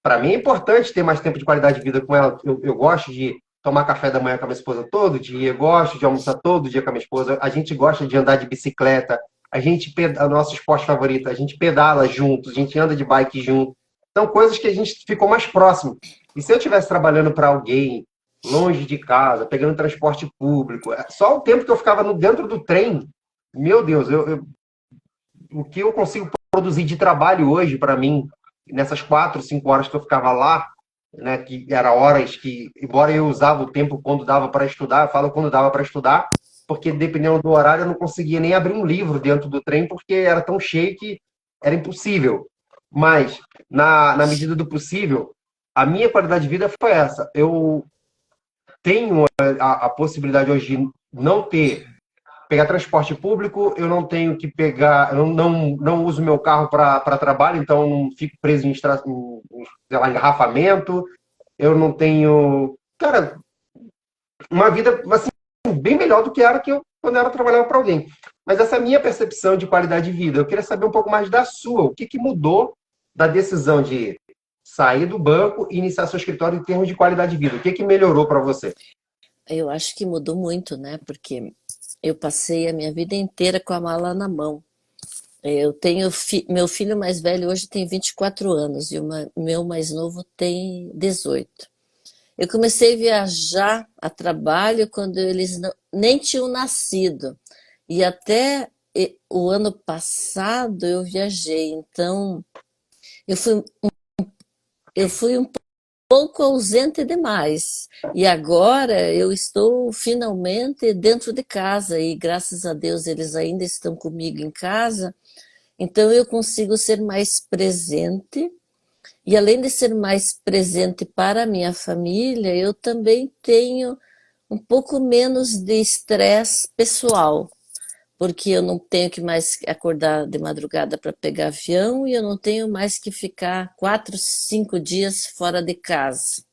Para mim é importante ter mais tempo de qualidade de vida com ela. Eu gosto de tomar café da manhã com a minha esposa todo dia, eu gosto de almoçar todo dia com a minha esposa. A gente gosta de andar de bicicleta, o nosso esporte favorito, a gente pedala juntos, a gente anda de bike junto. São coisas que a gente ficou mais próximo. E se eu estivesse trabalhando para alguém, longe de casa, pegando transporte público, só o tempo que eu ficava dentro do trem, meu Deus, o que eu consigo produzir de trabalho hoje para mim, nessas 4, 5 horas que eu ficava lá, né, que era horas que, embora eu usava o tempo quando dava para estudar, eu falo quando dava para estudar, porque dependendo do horário eu não conseguia nem abrir um livro dentro do trem, porque era tão cheio que era impossível. Mas, na medida do possível, a minha qualidade de vida foi essa. Eu tenho a possibilidade hoje de não pegar transporte público, eu não tenho que pegar, eu não uso meu carro para trabalho, então não fico preso sei lá, engarrafamento, eu não tenho, cara, uma vida assim, bem melhor do que era quando eu trabalhava para alguém. Mas essa é a minha percepção de qualidade de vida. Eu queria saber um pouco mais da sua. O que mudou da decisão de sair do banco e iniciar seu escritório em termos de qualidade de vida? O que melhorou para você? eu acho que mudou muito, né? Porque eu passei a minha vida inteira com a mala na mão. Eu tenho meu filho mais velho hoje tem 24 anos e meu mais novo tem 18. Eu comecei a viajar a trabalho quando eles nem tinham nascido. E até o ano passado eu viajei. Então, eu fui, eu fui um pouco ausente demais. E agora eu estou finalmente dentro de casa e graças a Deus eles ainda estão comigo em casa. Então eu consigo ser mais presente. E além de ser mais presente para a minha família, eu também tenho um pouco menos de estresse pessoal, porque eu não tenho que mais acordar de madrugada para pegar avião e eu não tenho mais que ficar 4, 5 dias fora de casa.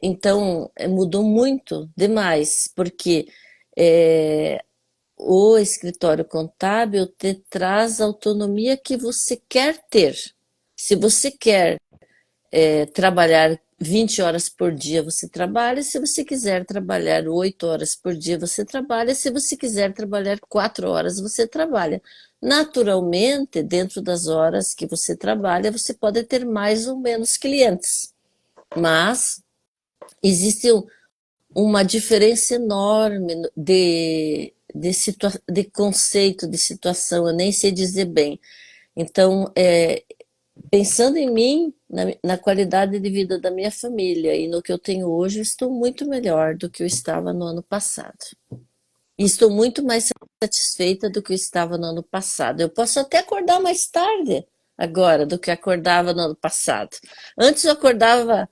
Então, mudou muito demais, porque é, o escritório contábil te traz a autonomia que você quer ter. Se você quer trabalhar 20 horas por dia, você trabalha. Se você quiser trabalhar 8 horas por dia, você trabalha. Se você quiser trabalhar 4 horas, você trabalha. Naturalmente, dentro das horas que você trabalha, você pode ter mais ou menos clientes. Mas existe uma diferença enorme de conceito, de situação, eu nem sei dizer bem. Então, pensando em mim, na qualidade de vida da minha família e no que eu tenho hoje, eu estou muito melhor do que eu estava no ano passado. E estou muito mais satisfeita do que eu estava no ano passado. Eu posso até acordar mais tarde agora do que acordava no ano passado. Antes eu acordava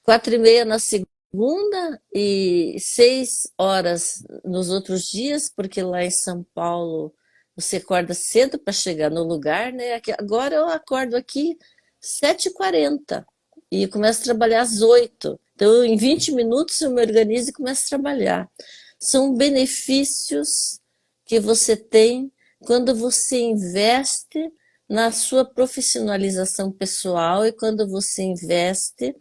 4h30 na segunda e 6 horas nos outros dias, porque lá em São Paulo você acorda cedo para chegar no lugar, né? Agora eu acordo aqui 7h40 e começo a trabalhar às 8h. Então, em 20 minutos eu me organizo e começo a trabalhar. São benefícios que você tem quando você investe na sua profissionalização pessoal e quando você investe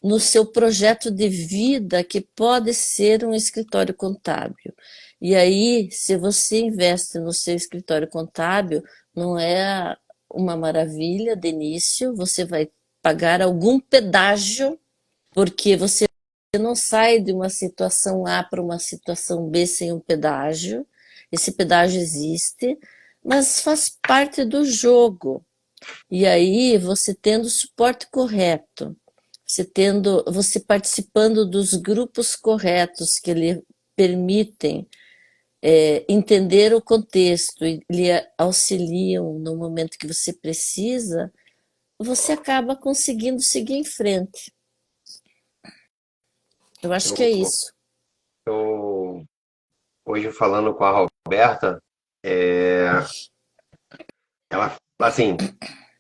no seu projeto de vida, que pode ser um escritório contábil. E aí, se você investe no seu escritório contábil, não é uma maravilha de início, você vai pagar algum pedágio, porque você não sai de uma situação A para uma situação B sem um pedágio. Esse pedágio existe, mas faz parte do jogo. E aí, você tendo o suporte correto, você participando dos grupos corretos que lhe permitem entender o contexto e lhe auxiliam no momento que você precisa, você acaba conseguindo seguir em frente. Eu acho que é Eu, isso. eu hoje falando com a Roberta, é, ela, assim,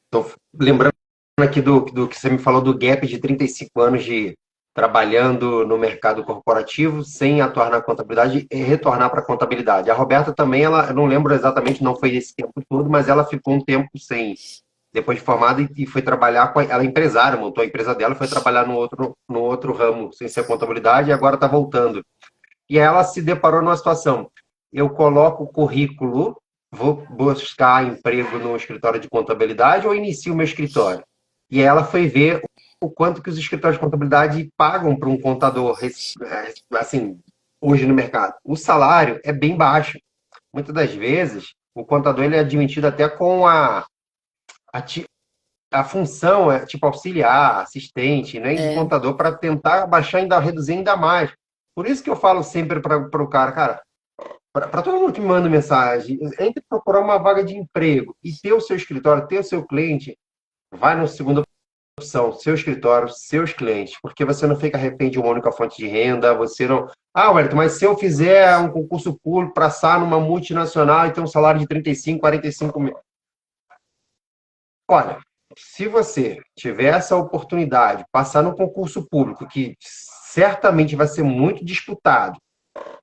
tô lembrando aqui do que você me falou do gap de 35 anos de trabalhando no mercado corporativo sem atuar na contabilidade e retornar para a contabilidade. A Roberta também, ela, eu não lembro exatamente, não foi esse tempo todo, mas ela ficou um tempo sem, depois de formada, e foi trabalhar com ela é empresária, montou a empresa dela, foi trabalhar no outro ramo, sem ser contabilidade, e agora está voltando. E ela se deparou numa situação. Eu coloco o currículo, vou buscar emprego no escritório de contabilidade ou inicio o meu escritório? E ela foi ver o quanto que os escritórios de contabilidade pagam para um contador, assim, hoje no mercado. O salário é bem baixo. Muitas das vezes, o contador ele é admitido até com a, a função, tipo auxiliar, assistente, né, de É, contador, para tentar baixar ainda, reduzir ainda mais. Por isso que eu falo sempre para o cara, para todo mundo que me manda mensagem, entre procurar uma vaga de emprego e ter o seu escritório, ter o seu cliente, vai na segunda opção, seu escritório, seus clientes, porque você não fica refém de uma única fonte de renda, você não. Ah, Wellington, mas se eu fizer um concurso público para estar numa multinacional e ter um salário de 35, 45 mil. Olha, se você tiver essa oportunidade, passar no concurso público, que certamente vai ser muito disputado,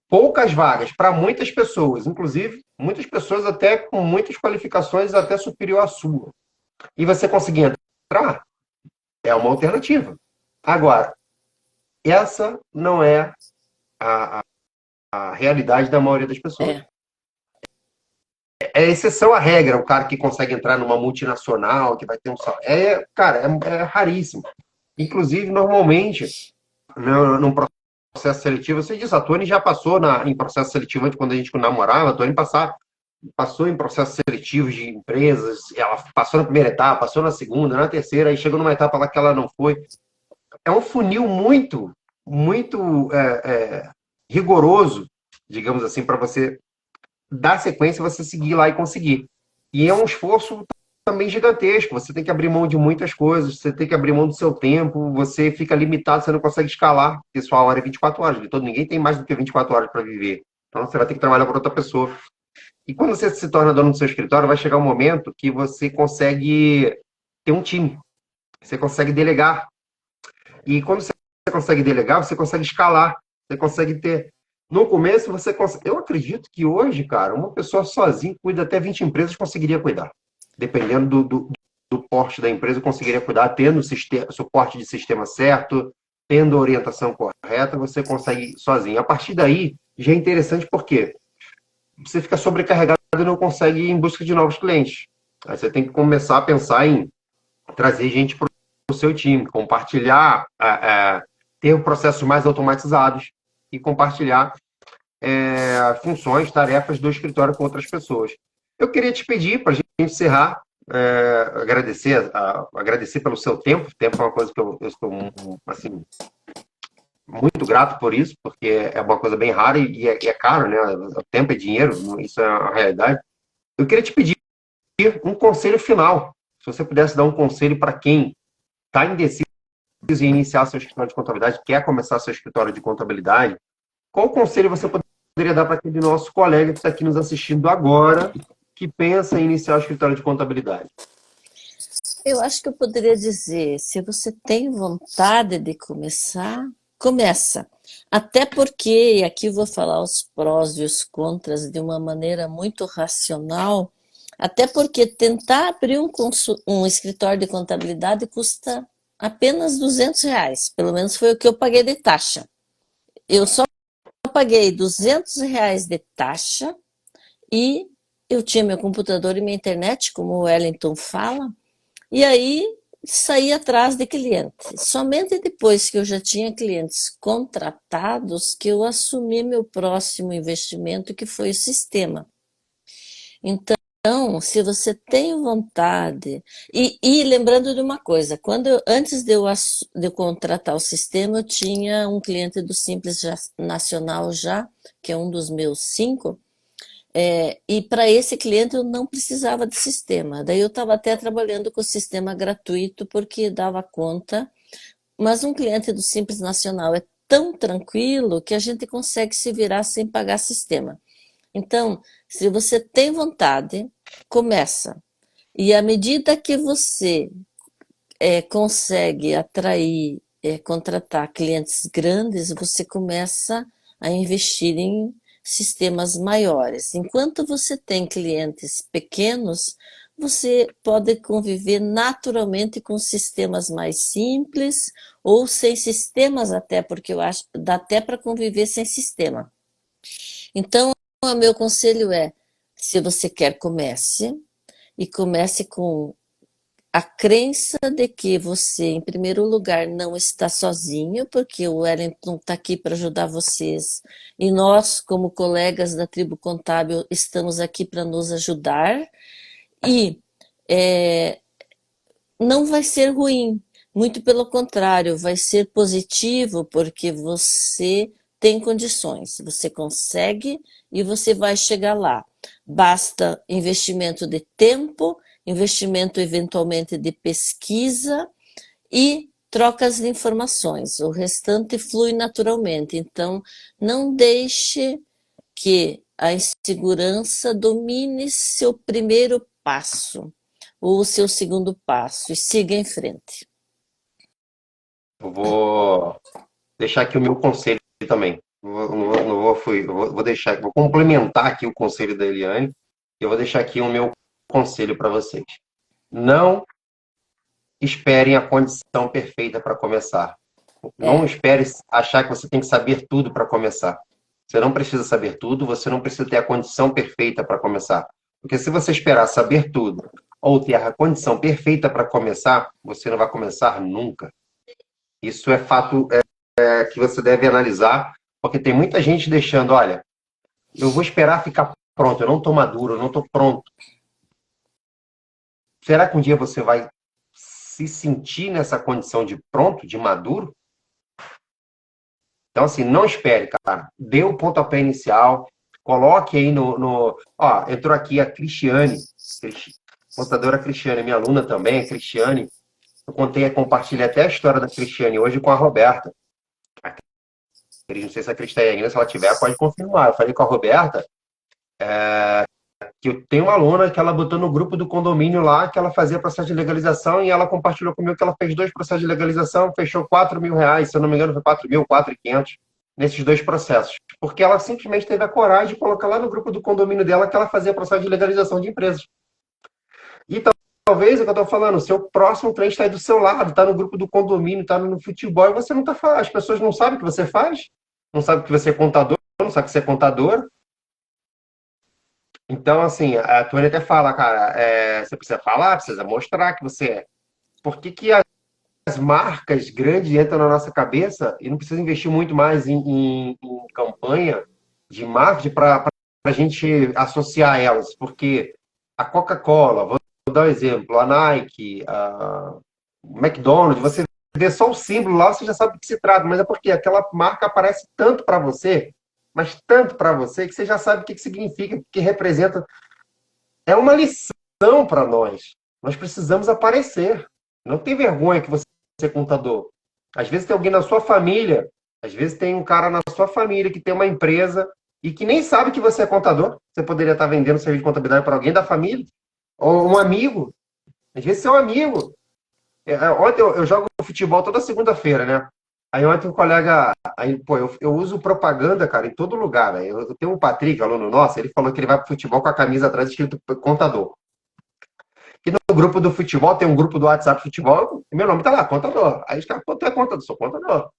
poucas vagas para muitas pessoas, inclusive muitas pessoas até com muitas qualificações até superior à sua, e você conseguir entrar, é uma alternativa. Agora, essa não é a realidade da maioria das pessoas. é. é exceção à regra, o cara que consegue entrar numa multinacional, que vai ter um salário. Cara, é raríssimo. Inclusive, normalmente, num processo seletivo, você diz, a Tony já passou em processo seletivo antes, quando a gente namorava, a Tony passou em processos seletivos de empresas, ela passou na primeira etapa, passou na segunda, na terceira, aí chegou numa etapa lá que ela não foi. É um funil muito rigoroso, digamos assim, para você dar sequência, você seguir lá e conseguir. E é um esforço também gigantesco. Você tem que abrir mão de muitas coisas, você tem que abrir mão do seu tempo, você fica limitado, você não consegue escalar, porque sua hora é 24 horas. De todo ninguém tem mais do que 24 horas para viver. Então você vai ter que trabalhar para outra pessoa. E quando você se torna dono do seu escritório, vai chegar um momento que você consegue ter um time, você consegue delegar. E quando você consegue delegar, você consegue escalar, você consegue ter. No começo, você consegue. Eu acredito que hoje, cara, uma pessoa sozinha cuida até 20 empresas conseguiria cuidar. Dependendo do porte da empresa, conseguiria cuidar, tendo suporte de sistema certo, tendo a orientação correta, você consegue sozinho. A partir daí, já é interessante porque você fica sobrecarregado e não consegue ir em busca de novos clientes. Aí você tem que começar a pensar em trazer gente para o seu time, compartilhar, ter processos mais automatizados e compartilhar funções, tarefas do escritório com outras pessoas. Eu queria te pedir, para a gente encerrar, agradecer pelo seu tempo. O tempo é uma coisa que eu estou assim, muito grato por isso, porque é uma coisa bem rara e é caro, né? O tempo é dinheiro, isso é a realidade. Eu queria te pedir um conselho final. Se você pudesse dar um conselho para quem está indeciso em iniciar seu escritório de contabilidade, quer começar seu escritório de contabilidade, qual conselho você poderia dar para aquele nosso colega que está aqui nos assistindo agora, que pensa em iniciar o escritório de contabilidade? Eu acho que eu poderia dizer, se você tem vontade de começar, começa. Até porque, e aqui eu vou falar os prós e os contras de uma maneira muito racional, até porque tentar abrir um escritório de contabilidade custa apenas R$ 200, pelo menos foi o que eu paguei de taxa. Eu só paguei R$ 200 de taxa e eu tinha meu computador e minha internet, como o Wellington fala, e aí saí atrás de clientes. Somente depois que eu já tinha clientes contratados que eu assumi meu próximo investimento, que foi o sistema. Então, se você tem vontade, e lembrando de uma coisa, antes de eu contratar o sistema, eu tinha um cliente do Simples Nacional já, que é um dos meus 5, e para esse cliente eu não precisava de sistema. Daí eu estava até trabalhando com o sistema gratuito porque dava conta. Mas um cliente do Simples Nacional é tão tranquilo que a gente consegue se virar sem pagar sistema. Então, se você tem vontade, começa. E à medida que você consegue atrair, contratar clientes grandes, você começa a investir em sistemas maiores. Enquanto você tem clientes pequenos, você pode conviver naturalmente com sistemas mais simples ou sem sistemas até, porque eu acho que dá até para conviver sem sistema. Então, o meu conselho é, se você quer, comece, e comece com a crença de que você, em primeiro lugar, não está sozinho, porque o Wellington está aqui para ajudar vocês, e nós, como colegas da Tribo Contábil, estamos aqui para nos ajudar, e não vai ser ruim, muito pelo contrário, vai ser positivo, porque você tem condições, você consegue e você vai chegar lá. Basta investimento de tempo, investimento eventualmente de pesquisa e trocas de informações. O restante flui naturalmente. Então, não deixe que a insegurança domine seu primeiro passo ou o seu segundo passo e siga em frente. Eu vou deixar aqui o meu conselho também. Vou deixar, vou complementar aqui o conselho da Eliane. Eu vou deixar aqui o meu conselho para vocês. Não esperem a condição perfeita para começar. Não espere achar que você tem que saber tudo para começar. Você não precisa saber tudo, você não precisa ter a condição perfeita para começar. Porque se você esperar saber tudo ou ter a condição perfeita para começar, você não vai começar nunca. Isso é fato que você deve analisar, porque tem muita gente deixando, olha, eu vou esperar ficar pronto, eu não estou maduro, eu não estou pronto. Será que um dia você vai se sentir nessa condição de pronto, de maduro? Então, assim, não espere, cara. Dê o pontapé inicial, coloque aí Ó, entrou aqui a Cristiane, contadora Cristiane, minha aluna também, a Cristiane. Eu compartilhei até a história da Cristiane hoje com a Roberta. Não sei se a Cris está aí ainda, se ela tiver, pode confirmar. Eu falei com a Roberta que eu tenho uma aluna que ela botou no grupo do condomínio lá, que ela fazia processo de legalização, e ela compartilhou comigo que ela fez 2 processos de legalização, fechou R$ 4.000, se eu não me engano foi 4.000, 4.500, nesses 2 processos. Porque ela simplesmente teve a coragem de colocar lá no grupo do condomínio dela que ela fazia processo de legalização de empresas. E talvez, é o que eu estou falando, o seu próximo cliente está aí do seu lado, está no grupo do condomínio, está no futebol, e você não está falando. As pessoas não sabem o que você faz, não sabem que você é contador, não sabem que você é contador. Então, assim, a Tony até fala, cara, você precisa falar, precisa mostrar que você é. Por que as marcas grandes entram na nossa cabeça e não precisa investir muito mais em campanha de marketing para a gente associar elas? Porque a Coca-Cola, vou dar um exemplo, a Nike, o McDonald's, você vê só o símbolo lá, você já sabe do que se trata, mas é porque aquela marca aparece tanto para você, mas tanto para você, que você já sabe o que significa, o que representa. É uma lição para nós. Nós precisamos aparecer. Não tem vergonha que você é contador. Às vezes tem alguém na sua família, às vezes tem um cara na sua família que tem uma empresa e que nem sabe que você é contador. Você poderia estar vendendo serviço de contabilidade para alguém da família, ou um amigo. Às vezes é um amigo. Ontem eu jogo futebol toda segunda-feira, né? Aí ontem um colega, aí, pô, eu uso propaganda, cara, em todo lugar, né? Eu tenho um Patrick, aluno nosso, ele falou que ele vai pro futebol com a camisa atrás escrito contador. E no grupo do futebol, tem um grupo do WhatsApp futebol, e meu nome tá lá, contador. Aí os caras, pô, tu é contador, sou contador.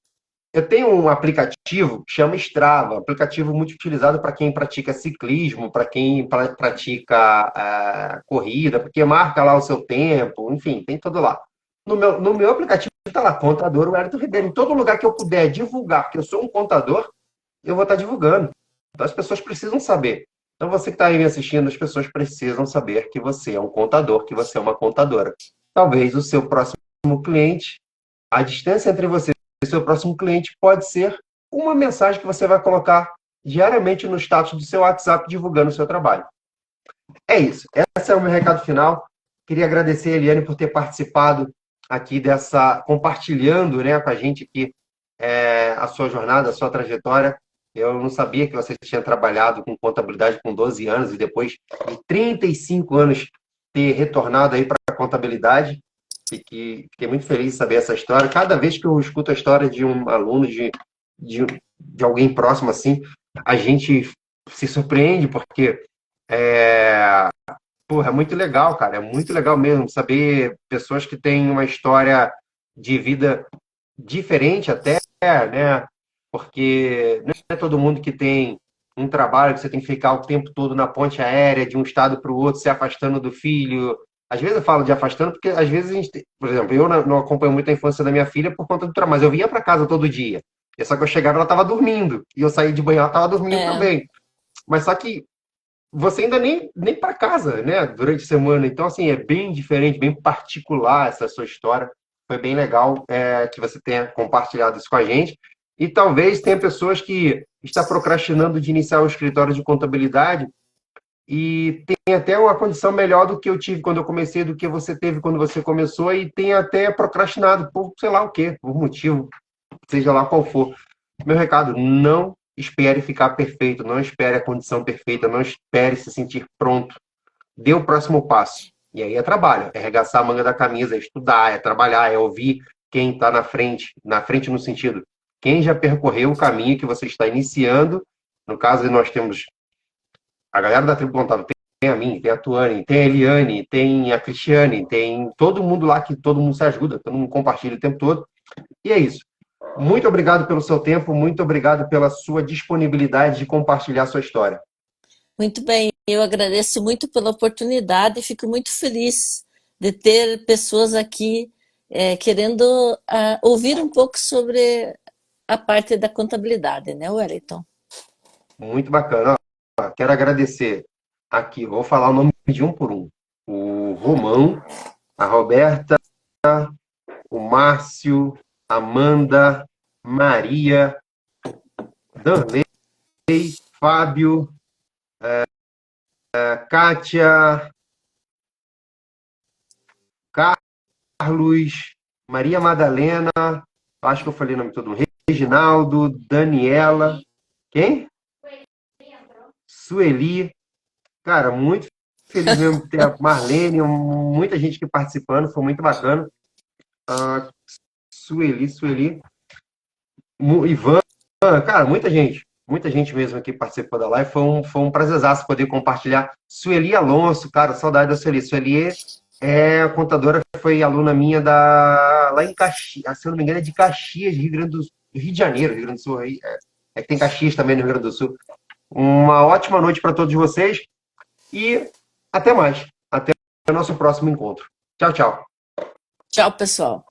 Eu tenho um aplicativo que chama Strava, um aplicativo muito utilizado para quem pratica ciclismo, para quem pratica corrida, porque marca lá o seu tempo, enfim, tem tudo lá. No meu aplicativo está lá, contador Wellington Ribeiro. Em todo lugar que eu puder divulgar que eu sou um contador, eu vou estar divulgando. Então as pessoas precisam saber. Então você que está aí me assistindo, as pessoas precisam saber que você é um contador, que você é uma contadora. Talvez o seu próximo cliente, a distância entre você e o seu próximo cliente pode ser uma mensagem que você vai colocar diariamente no status do seu WhatsApp divulgando o seu trabalho. É isso. Esse é o meu recado final. Queria agradecer a Eliane por ter participado aqui compartilhando, né, com a gente aqui a sua jornada, a sua trajetória. Eu não sabia que você tinha trabalhado com contabilidade com 12 anos e depois de 35 anos ter retornado aí para a contabilidade. Fiquei muito feliz de saber essa história. Cada vez que eu escuto a história de um aluno, de alguém próximo assim, a gente se surpreende, porque é muito legal, cara. É muito legal mesmo saber pessoas que têm uma história de vida diferente até, né? Porque não é todo mundo que tem um trabalho que você tem que ficar o tempo todo na ponte aérea, de um estado para o outro, se afastando do filho. Às vezes eu falo de afastando, porque às vezes a gente, por exemplo, eu não acompanho muito a infância da minha filha por conta do trabalho, mas eu ia para casa todo dia. E só que eu chegava, ela estava dormindo. E eu saí de banho, ela estava dormindo também. Mas só que você ainda nem para casa, né, durante a semana. Então, assim, é bem diferente, bem particular essa sua história. Foi bem legal que você tenha compartilhado isso com a gente. E talvez tenha pessoas que estão procrastinando de iniciar o escritório de contabilidade e tem até uma condição melhor do que eu tive quando eu comecei, do que você teve quando você começou, e tem até procrastinado por sei lá o quê, por motivo, seja lá qual for. Meu recado, não espere ficar perfeito, não espere a condição perfeita, não espere se sentir pronto. Dê o próximo passo. E aí é trabalho, é arregaçar a manga da camisa, é estudar, é trabalhar, é ouvir quem está na frente no sentido, quem já percorreu o caminho que você está iniciando. No caso, nós temos a galera da Tribo Contábil, tem a mim, tem a Tuane, tem a Eliane, tem a Cristiane, tem todo mundo lá que todo mundo se ajuda, todo mundo compartilha o tempo todo. E é isso. Muito obrigado pelo seu tempo, muito obrigado pela sua disponibilidade de compartilhar a sua história. Muito bem, Eu agradeço muito pela oportunidade e fico muito feliz de ter pessoas aqui querendo ouvir um pouco sobre a parte da contabilidade, né, Wellington? Muito bacana. Ó, quero agradecer aqui, vou falar o nome de um por um. O Romão, a Roberta, o Márcio, Amanda, Maria, Danley, Fábio, Kátia, Carlos, Maria Madalena, acho que eu falei o nome todo mundo, Reginaldo, Daniela, quem? Sueli. Cara, muito feliz mesmo de ter a Marlene, muita gente aqui participando, foi muito bacana. Ah, Sueli, Ivan, cara, muita gente mesmo aqui participou da live. Foi um prazerzaço poder compartilhar. Sueli Alonso, cara, saudade da Sueli. Sueli é contadora, foi aluna minha lá em Caxias, se eu não me engano, é de Caxias, Rio Grande do Rio de Janeiro, Rio Grande do Sul. Aí, é que tem Caxias também no Rio Grande do Sul. Uma ótima noite para todos vocês e até mais. Até o nosso próximo encontro. Tchau, tchau. Tchau, pessoal.